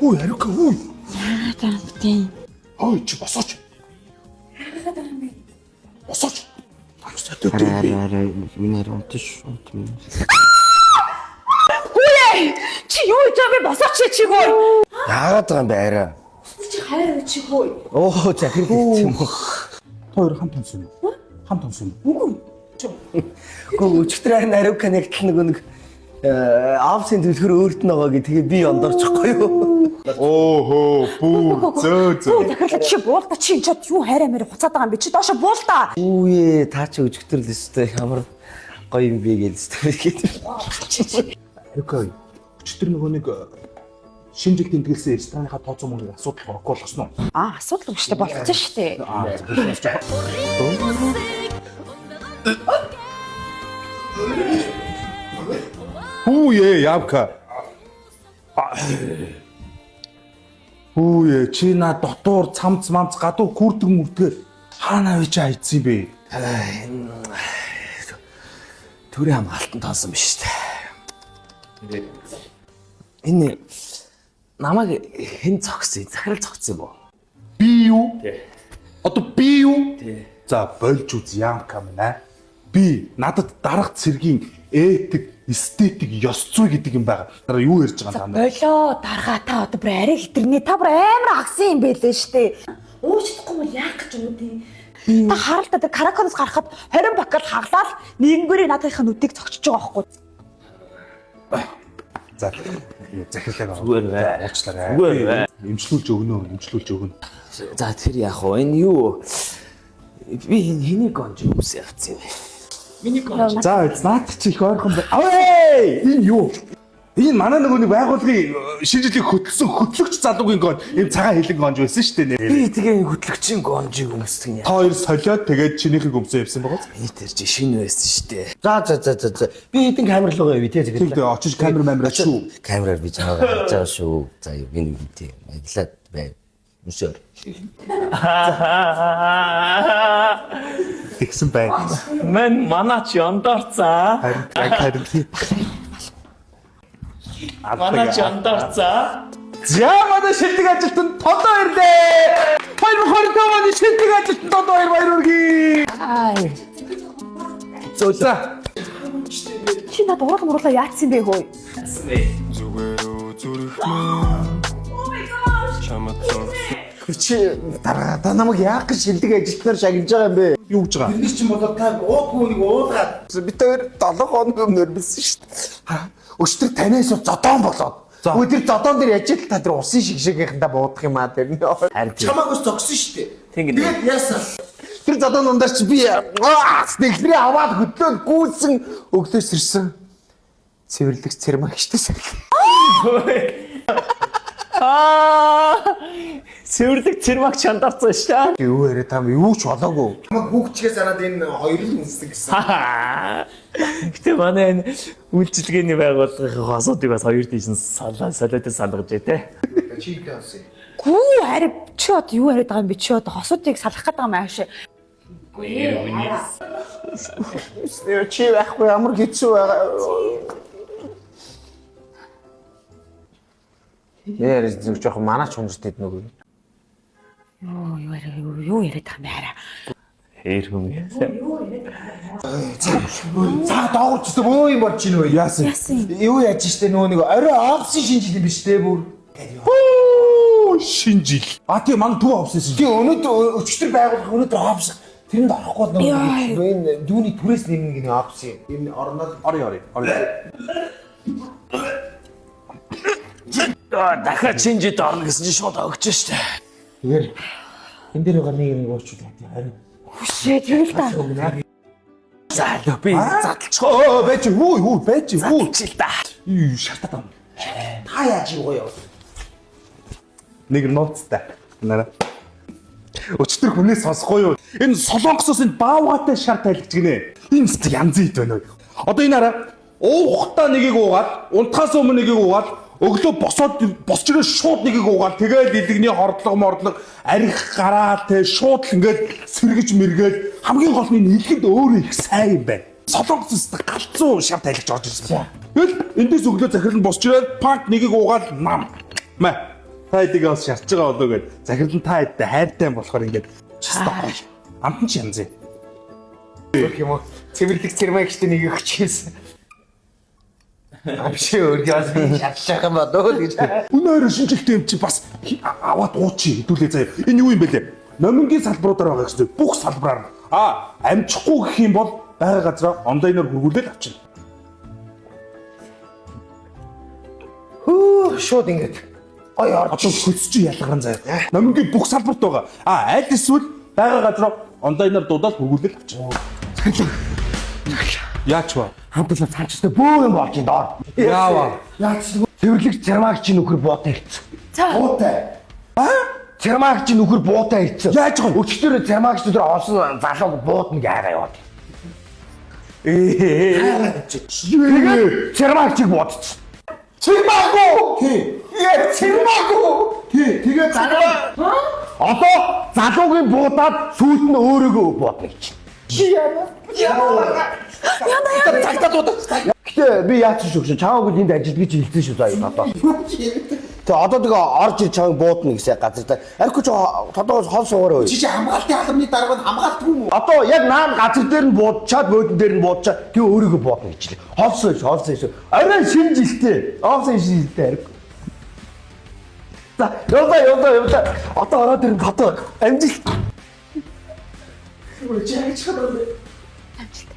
Ой, арука, ой. Таамтын. Ой, чи босооч. Босооч. Арай минер унтш. Үе! Чи юу гэж би босооч чигөө. Яагаад байгаа юм бэ арай? Чи хайр чигөө. Оо захир юм уу? Хоёр хамт онсон. Хамт онсон. Үгүй. Гөө өчтөр арука нэгтэл нэг аавсын төлхөр өөрт нь байгаа гэ тэгээ би ондорчихгүй юу? Оохоо, бүү, зөө. Захирлаа чи буулта чи чад юу хайраа мэрэ хуцаад байгаа юм би чи доошо буулта. Үе та чи өчтөр л өстэй ямар гоё юм бэ гэлстэй. Арука, өчтөр нөгөө нэг шинэ жил тэмдэглэсэн ресторанынхаа тооцоо мөнгөний асуудал орохгүй болгосноо. Асуудал үштэй болчихсон шүү дээ. Хүүе, явка. Хүүе, чи на дотор цамц гадуур күрдэг мөрдгөө хаана байж айцсан бэ? Төрийн хамгаалтанд тоосон биш үү? Энэ намайг хэн цогсон? Захирал цогсон юм уу? Би юу? Одоо би юу? За болж үз ямка мэнэ. Би надад дарга цэргийн этик, эстетик, ёс зүй гэдэг юм байгаа. Дараа юу ярьж байгаа юм та? Болоо даргаа та одоо бүр арай хитрний та бүр амар агсан юм байлээ штэ. Уучлахгүй бол яах гэж юм бэ? Та харалтаа тэр караконоос гарахад 20 бакал хаглаад нэгнгүүрийн надынхаа нүдийг цогчж байгаа байхгүй. За захирлаа Зүгээр бай. уучлаарай. Зүгээр бай. Имжлүүлж өгнө. За тэр яах вэ? Энэ юу? Би хэнийг гонж юмс явцсан юм бэ? За наад чи их ойрхон бай. Ой! Энэ юу? Энэ манай нөгөө нэг байгууллагын шинэ жилийн хөтлөгч залуугийн гон ийм цагаан хэлэн гонж байсан шүү дээ. Би тэгээ хөтлөгчийн гонжийг өмсдөг юм. Та хоёр солиод тэгээд чинийхийг өмсөө явсан байгаа. Миний тэр чи шинэ байсан шүү дээ. За. Би хэдэн камер руу явъя тий тэгээд. Тэгээд очиж камер шүү. Камераар би чамайг харж байгаа шүү. За би нэг тий. Маглаад бай. Мөсөр. Тэгсэн байна. Мен манач яндаарцаа. Харин Манач яндаарцаа. За манай шилдэг ажилтанд тодоо ирлээ. 2025 оны шилдэг ажилтанд тодоо баяр хүргэе. За. Чи над уруулаа яатсан бэ хөөе? Чи дараа намайг яах гэж шилдэг ажилтнаар шагнаж байгаа юм бэ? Юу гэж байгаа? Тэр чинь болоо та уудгүй нэг уудгаад. Бид хоёр 7 хоног өмнө билсэн шүү дээ. Өчтөр танаас зодоон болоод. Өө тэр зодоон дээр яж л та тэр усын шигшээхэндээ буудах юм аа тэр. Чамайг ус зогсон шүү дээ. Тэгээд яасан? Тэр зодоон ундаар чи би нэхрээ аваад хөдлөөд гүйсэн өглөөс ирсэн. Цэвэрлэгч цэрмагчтай сар. Цэвэрлэг цэрмагч яндаарцаа шүү дээ. Юу яриа там юу ч болоогүй. Чамайг хүүхчгээс хараад энэ хоёр л үнсдэг гэсэн. Гэтэ манай энэ үйлчилгээний байгууллагын асуудыг бас хоёр тийш нь солиотой салгаж дээ. Чи яасан? Гүү ари чи одоо юу яриад байгаа юм бэ? Чи одоо хосуудыг салах гээд байгаа юм аашаа. Чи яахгүй ямар хэцүү байгаа. Яа зөв жоох манаач хүнстэд нөгөө. Юу яриад байгаа юм бэ? Хэр хүм яасан. За доогуур ч өө юм болж чинь вэ? Яасан? Юу яаж штэ нөгөө нэг орой офсын шинжил юм биш дээ бүр. Шинэ жил. Тийм манай төв авсан шинэ. Тийм өнөөдөр өчтөр байгуулах өнөөдөр офс. Тэрэнд орохгүй нөгөө энэ дүүний түрээс нэмнэ гэх офс юм. Энэ орнол Ори. Дахиад шинжид орно гэсэн чинь шууд огч штэ. тэгэхээр энэ дээр байгаа нэг уурчлаа тийм харин. Хүшээ тэгэл та. За би Задлцоо байж хүү байж хүү. чил та. Юу шатаад байна. Та яаж юу яа? Нэг нууцтай. Нараа. Өчтөр хүнээс сонсохгүй юу? Энэ солонгосоос энэ баавгатай шар тайлгч гинэ. Энэ янз ит байна уу? Одоо энэ хараа уухтаа нэгийг уугаад, унтахаас өмнө нэгийг уугаад, Өглөө босч ирээ шууд нэгийг уугаал. Тэгээд илэгний хордлого арих гараал те шууд л ингээд сэргэж мэргээл хамгийн гол нь илгэд өөрөө их сайн юм байна. Солонгос өстө галзуу шав тайлгч орж ирсэн. Тэгэл эндээс өглөө захирал нь босч ирээд панк нэгийг уугаал нам. Мэ. Та эдийг бас шарч байгаа болоо гэд захирал нь та эдтэй хайртай болохоор ингээд чистаа. Амтан ч янзээ. Гэх юм уу? Цэвэрлэг цэрмагчтай нэг өгчээсэн. Амшиг өргөс би шатчих юм бодоо л гэж. Өнөөр шинжилттэй юм чи бас аваад уучи хэдүүлээ заяа. Энэ юу юм бэ лээ? Номингийн салбаруудаар байгаа гэсэн бүх салбараар амжихгүй гэх юм бол байга газраа онлайнаар хөргүүлээд авчирна. Хөө шууд ингэж. Ой Одоо хөтсөж ялгарсан заяа. Номингийн бүх салбарт байгаа. Аль эсвэл байга газраа онлайнаар дуудаад хөргүүлээд авчирна. Яач ба? хамтлаа цаашдаа бөө юм болж ин доор. Яава. Яач цэвэрлэг цэрмаагч нөхөр буутай ирсэн. За. Буутай. Цэрмаагч нөхөр буутай ирсэн. Яаж байгаа? Өчтөр цэрмаагч нөхөр олсон залууг буудна гайгаа яваад. Тэгээд цэрмаагчийг буудчихсан. Цэрмаагу. Тий. Яа цэрмаагу. Тий. Тэгээд залуу. Одоо залуугийн буудаад сүйт нь өөрөөгөө буудна гэж. Яа. Гэтэ би яач шүүгш чаагүй энд ажилт гэж хэлсэн шүү заа одоо. Тэгээ одоо тэгээ орж ир чааг буудна гэсэн газар та. Арьгүй ч тодоос хол суугаараа. Чи хамгаалтын халамны дарга нь хамгаалтгүй юм уу? Одоо яг наан газар дээр нь буудчаад бөөдөн дээр нь буудчаад тэгээ өөрийгөө буудна гэж л. Холсоо. Арай шинэ жилтэй. Офсын шинэ жилтэй арьгүй. За яваа. Одоо ороод ирэн одоо амжилт. Үржиж чадаад. Амжилт.